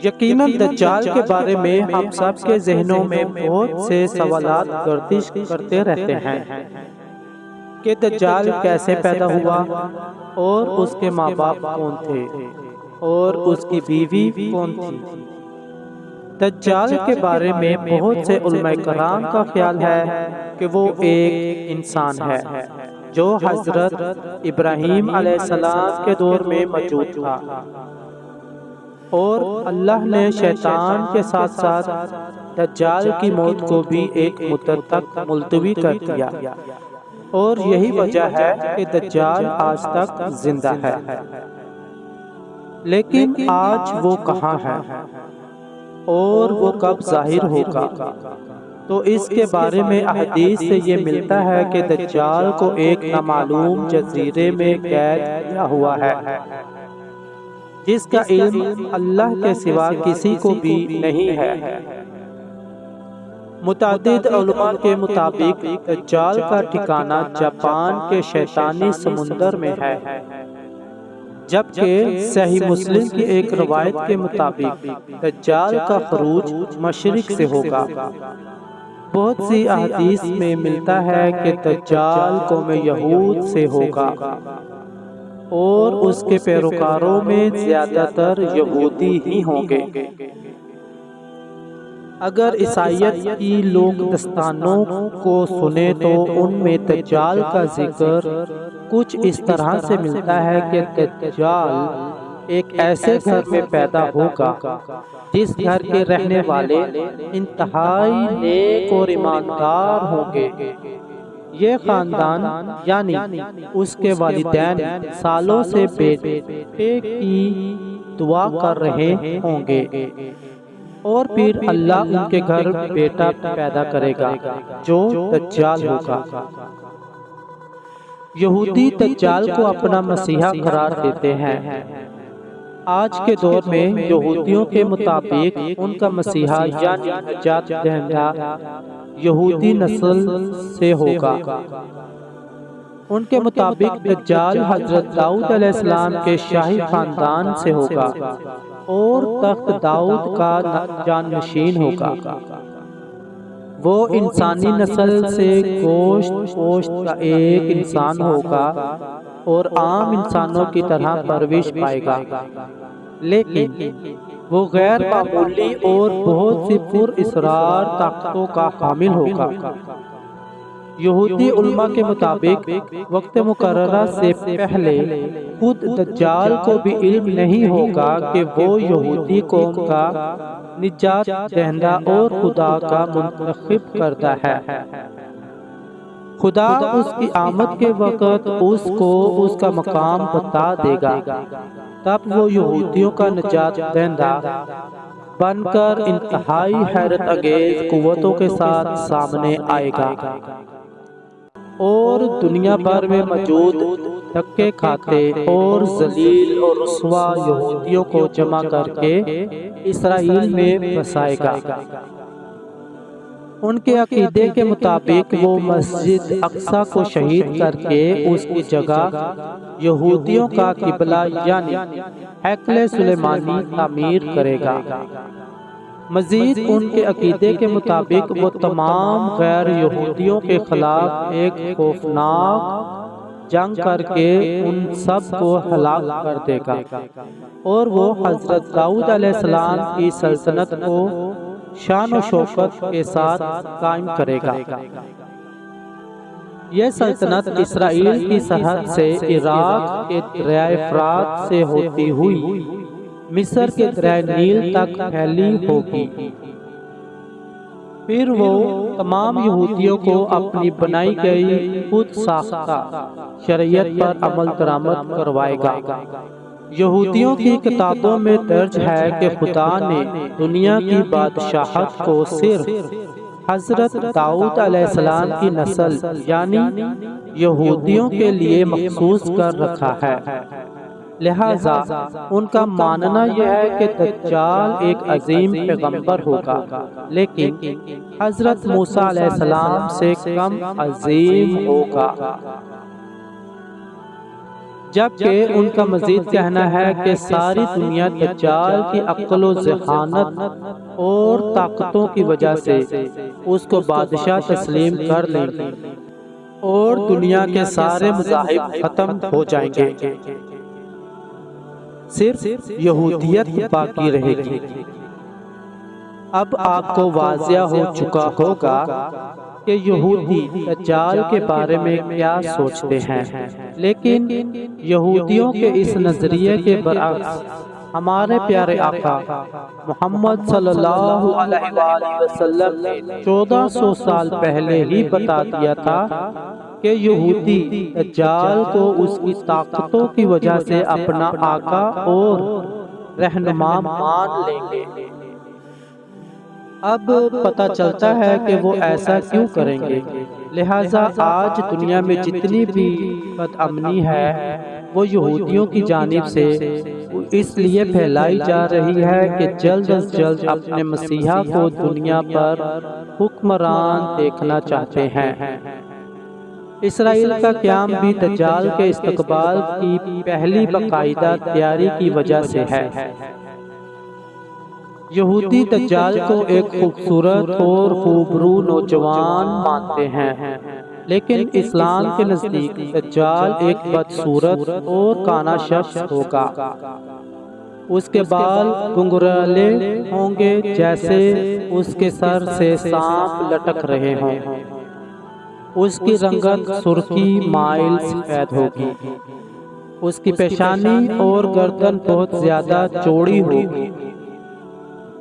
یقیناً دجال کے بارے میں ہم سب کے ذہنوں میں بہت سے سوالات گردش کرتے رہتے ہیں کہ دجال کیسے پیدا ہوا اور اس کے ماں باپ کون تھے اور اس کی بیوی کون تھی۔ دجال کے بارے میں بہت سے علماء کرام کا خیال ہے کہ وہ ایک انسان ہے جو حضرت ابراہیم علیہ السلام کے دور میں موجود تھا، اور اللہ نے شیطان کے ساتھ ساتھ دجال کی موت کو بھی ایک مدت تک ملتوی کر دیا، اور یہی وجہ ہے کہ دجال آج تک زندہ ہے۔ لیکن آج وہ کہاں ہے اور وہ کب ظاہر ہوگا؟ تو اس کے بارے میں احادیث سے یہ ملتا ہے کہ دجال کو ایک نامعلوم جزیرے میں قید کیا ہوا ہے، جس کا علم اللہ کے سوا کسی کو بھی نہیں ہے۔ متعدد علماء کے مطابق دجال کا ٹھکانہ جاپان کے شیطانی سمندر میں ہے، جبکہ صحیح مسلم کی ایک روایت کے مطابق دجال کا خروج مشرق سے ہوگا۔ بہت سی احادیث میں ملتا ہے کہ دجال قوم یہود سے ہوگا اور اس کے پیروکاروں میں زیادہ تر یہودی ہی ہوں گے۔ اگر عیسائیت کی لوک داستانوں کو سنیں تو ان میں دجال کا ذکر کچھ اس طرح سے ملتا ہے کہ دجال ایک ایسے گھر میں پیدا ہوگا جس گھر کے رہنے والے انتہائی نیک اور ایماندار ہوں گے۔ یہ خاندان یعنی اس کے والدین سالوں سے بیٹے کی دعا کر رہے ہوں گے، اور پھر اللہ ان کے گھر بیٹا پیدا کرے گا جو دجال ہوگا۔ یہودی دجال کو اپنا مسیحا قرار دیتے ہیں۔ آج کے دور میں یہودیوں کے مطابق ان کا مسیحا یعنی نجات دہندہ یہودی نسل سے ہوگا۔ ان کے مطابق دجال حضرت داؤد علیہ السلام کے شاہی خاندان سے ہوگا اور تخت داؤد کا جانشین ہوگا۔ وہ انسانی نسل سے گوشت پوشت کا ایک انسان ہوگا اور عام انسانوں کی طرح پرورش پائے گا، لیکن وہ غیر معمولی اور بہت سی پر اسرار طاقتوں کا حامل ہوگا۔ یہودی علماء کے مطابق وقت مقررہ سے پہلے خود دجال کو بھی علم نہیں ہوگا کہ وہ یہودی قوم کا نجات دہندہ اور خدا کا منتخب کردہ ہے۔ خدا اس کی آمد کے وقت اس کو اس کا مقام بتا دے گا، تب وہ یہودیوں کا نجات دہندہ بن کر انتہائی حیرت انگیز قوتوں کے ساتھ سامنے آئے گا، اور دنیا بھر میں موجود دھکے کھاتے اور ذلیل اور رسوا یہودیوں کو جمع کر کے اسرائیل میں بسائے گا۔ ان کے عقیدے کے مطابق وہ مسجد اقصی کو شہید کر کے اس کی جگہ یہودیوں کا قبلہ یعنی ہیکل سلیمانی تعمیر کرے گا۔ مزید ان کے عقیدے کے مطابق وہ تمام غیر یہودیوں کے خلاف ایک خوفناک جنگ کر کے ان سب کو ہلاک کر دے گا، اور وہ حضرت داؤد علیہ السلام کی سلطنت کو شان و شوکت کے ساتھ قائم کرے گا۔ یہ سلطنت اسرائیل کی سرحد سے عراق کے دریائے فرات سے ہوتی ہوئی مصر کے دریائے نیل تک پھیلی ہوگی۔ پھر وہ تمام یہودیوں کو اپنی بنائی گئی خود ساختہ شریعت پر عمل درآمد کروائے گا۔ یہودیوں کی کتابوں میں درج ہے کہ خدا نے دنیا کی بادشاہت کو صرف حضرت داؤد علیہ السلام کی نسل یعنی یہودیوں کے لیے مخصوص کر رکھا ہے، لہذا ان کا ماننا یہ ہے کہ دجال ایک عظیم پیغمبر ہوگا، لیکن حضرت موسیٰ علیہ السلام سے کم عظیم ہوگا۔ جبکہ ان کا مزید کہنا ہے کہ ساری دنیا دجال کی عقل و ذہانت اور طاقتوں کی وجہ سے اس کو بادشاہ تسلیم کر لیں گی اور دنیا کے سارے مذاہب ختم ہو جائیں گے، صرف یہودیت باقی رہے گی۔ اب آپ کو واضح ہو چکا ہوگا کہ یہودی دجال کے بارے میں کیا سوچتے ہیں، لیکن یہودیوں کے اس نظریے کے برعکس ہمارے پیارے آقا محمد صلی اللہ علیہ وآلہ وسلم نے 1400 سال پہلے ہی بتا دیا تھا کہ یہودی دجال کو اس کی طاقتوں کی وجہ سے اپنا آقا اور رہنما مان لیں گے۔ اب پتہ چلتا ہے کہ وہ ایسا کیوں کریں گے، لہٰذا آج دنیا میں جتنی بھی بد امنی ہے وہ یہودیوں کی جانب سے اس لیے پھیلائی جا رہی ہے کہ جلد از جلد اپنے مسیحا کو دنیا پر حکمران دیکھنا چاہتے ہیں۔ اسرائیل کا قیام بھی دجال کے استقبال کی پہلی باقاعدہ تیاری کی وجہ سے ہے۔ یہودی دجال کو ایک خوبصورت اور خوبرو نوجوان مانتے ہیں، لیکن اسلام کے نزدیک دجال ایک بدصورت اور کانا شخص ہوگا۔ اس کے بال گنگرالے ہوں گے جیسے اس کے سر سے سانپ لٹک رہے ہوں۔ اس کی رنگت سرخی مائل سفید ہوگی۔ اس کی پیشانی اور گردن بہت زیادہ چوڑی ہوگی۔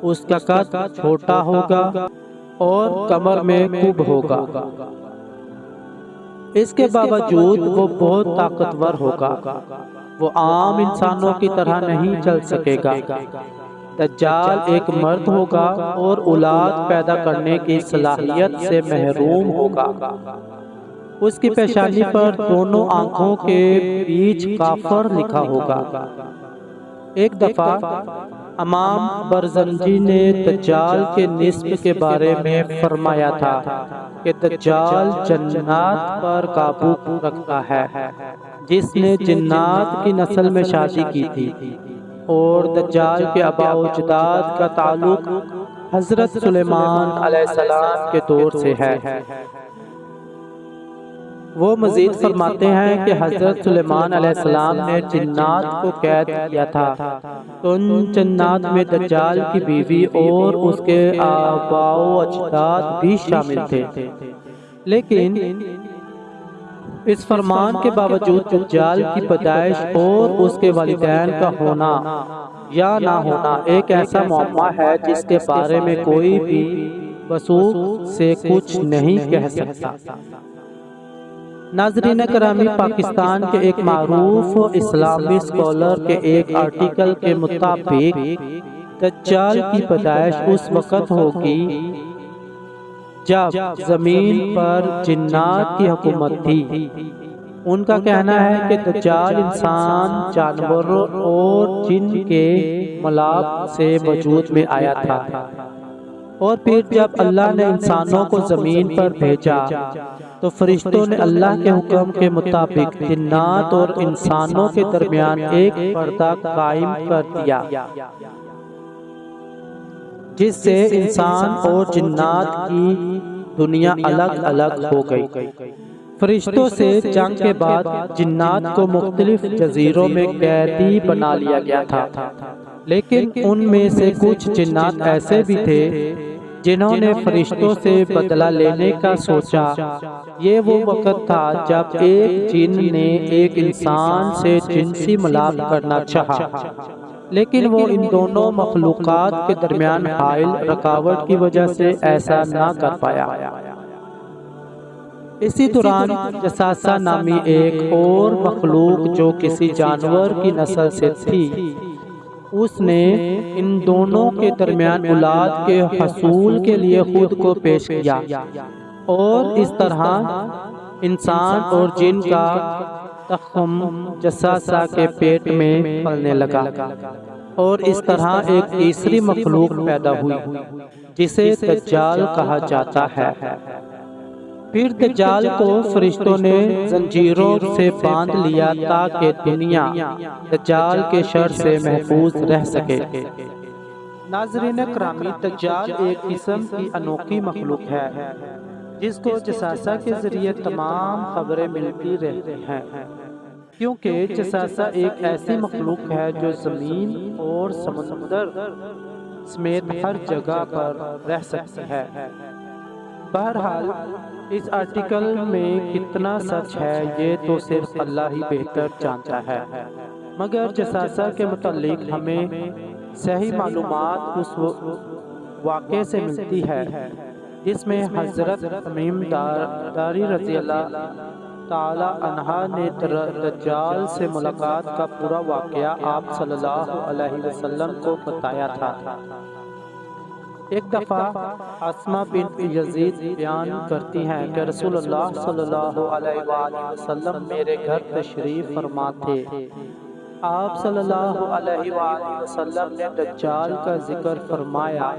اس کا قد چھوٹا ہوگا اور کمر میں کھوب ہوگا۔ اس کے باوجود وہ بہت طاقتور ہوگا۔ وہ عام انسانوں کی طرح نہیں چل سکے گا۔ دجال ایک مرد ہوگا اور اولاد پیدا کرنے کی صلاحیت سے محروم ہوگا۔ اس کی پیشانی پر دونوں آنکھوں کے بیچ کافر لکھا ہوگا۔ ایک دفعہ امام برزنجی نے دجال کے نسب کے بارے میں فرمایا تھا کہ دجال جنات پر قابو رکھتا ہے، جس نے جنات کی نسل میں شادی کی تھی، اور دجال کے آباء و اجداد کا تعلق حضرت سلیمان علیہ السلام کے دور سے ہے۔ وہ مزید فرماتے ہیں کہ حضرت سلیمان علیہ السلام نے جنات کو قید کیا تھا، تو ان جنات میں دجال کی بیوی اور اس کے آباء و اجداد بھی شامل تھے۔ لیکن اس فرمان کے باوجود دجال کی پیدائش اور اس کے والدین کا ہونا یا نہ ہونا ایک ایسا معمہ ہے جس کے بارے میں کوئی بھی وثوق سے کچھ نہیں کہہ سکتا۔ ناظرین کرامی، پاکستان کے ایک معروف اسلامی اسکالر کے ایک آرٹیکل کے مطابق دجال کی پیدائش اس وقت ہوگی جب زمین پر جنات کی حکومت تھی۔ ان کا کہنا ہے کہ دجال انسان، جانوروں اور جن کے ملاپ سے وجود میں آیا تھا، اور پھر جب اللہ نے انسانوں کو زمین پر بھیجا تو فرشتوں نے اللہ کے حکم کے مطابق جنات اور انسانوں کے درمیان ایک پردہ قائم کر دیا، جس سے انسان اور جنات کی دنیا الگ الگ ہو گئی۔ فرشتوں سے جنگ کے بعد جنات کو مختلف جزیروں میں قیدی بنا لیا گیا تھا، لیکن ان میں سے کچھ جنات ایسے بھی تھے جنہوں نے فرشتوں سے بدلہ لینے کا سوچا۔ یہ وہ وقت تھا جب ایک جن نے ایک انسان سے جنسی ملاپ کرنا چاہا، لیکن وہ ان دونوں مخلوقات کے درمیان حائل رکاوٹ کی وجہ سے ایسا نہ کر پایا۔ اسی دوران جساسہ نامی ایک اور مخلوق جو کسی جانور کی نسل سے تھی، اس نے ان دونوں کے درمیان اولاد کے حصول کے لیے خود کو پیش کیا، اور اس طرح انسان اور جن کا تخم جساسہ کے پیٹ میں پلنے لگا، اور اس طرح ایک تیسری مخلوق پیدا ہوئی جسے دجال کہا جاتا ہے۔ پھر دجال کو فرشتوں نے زنجیروں سے باندھ لیا تاکہ دنیا دجال کے شر سے محفوظ رہ سکے۔ ناظرین اکرامی، دجال ایک قسم کی انوکھی مخلوق ہے جس کو جساسہ کے ذریعے تمام خبریں ملتی رہتی ہیں، کیونکہ جساسہ ایک ایسی مخلوق ہے جو زمین اور سمندر سمیت ہر جگہ پر رہ سکتی ہے۔ بہرحال اس آرٹیکل میں کتنا سچ ہے یہ تو صرف اللہ ہی بہتر جانتا ہے، مگر جساسہ کے متعلق ہمیں صحیح معلومات اس واقعے سے ملتی ہے جس میں حضرت تمیم داری رضی اللہ تعالی عنہ نے دجال سے ملاقات کا پورا واقعہ آپ صلی اللہ علیہ وسلم کو بتایا تھا۔ ایک دفعہ اسماء بنت یزید بیان کرتی ہیں کہ رسول اللہ صلی اللہ علیہ وآلہ وسلم میرے گھر تشریف فرما تھے۔ آپ صلی اللہ علیہ وآلہ وسلم نے دجال کا ذکر فرمایا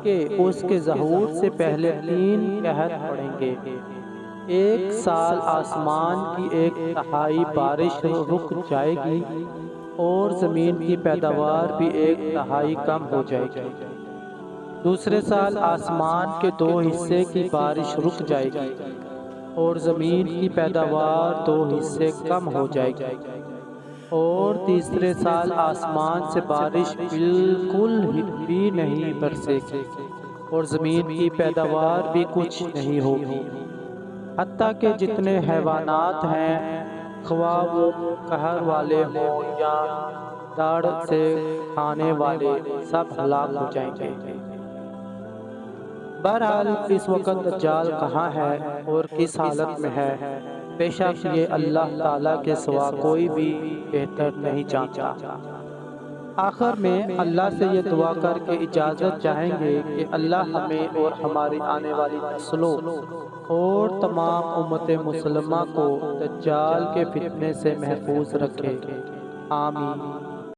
کہ اس کے ظہور سے پہلے 3 قحط پڑیں گے۔ 1 سال آسمان کی 1/3 بارش رک جائے گی اور زمین کی پیداوار بھی 1/3 کم ہو جائے گی۔ دوسرے سال آسمان کے 2 حصے کی بارش رک جائے گی اور زمین کی پیداوار 2 حصے کم ہو جائے گی، اور تیسرے سال آسمان سے بارش بالکل بھی نہیں برسے گی اور زمین کی پیداوار بھی کچھ نہیں ہوگی، حتیٰ کہ جتنے حیوانات ہیں خواہ وہ قہر والے ہوں یا داڑھ سے کھانے والے، سب ہلاک ہو جائیں گے۔ بہرحال اس وقت دجال کہاں ہے اور کس حالت میں ہے، بے شک یہ اللہ تعالیٰ کے سوا کوئی بھی بہتر نہیں جانتا۔ آخر میں اللہ سے یہ دعا کر کے اجازت چاہیں گے کہ اللہ ہمیں اور ہماری آنے والی نسلوں اور تمام امت مسلمہ کو دجال کے فتنے سے محفوظ رکھے، آمین۔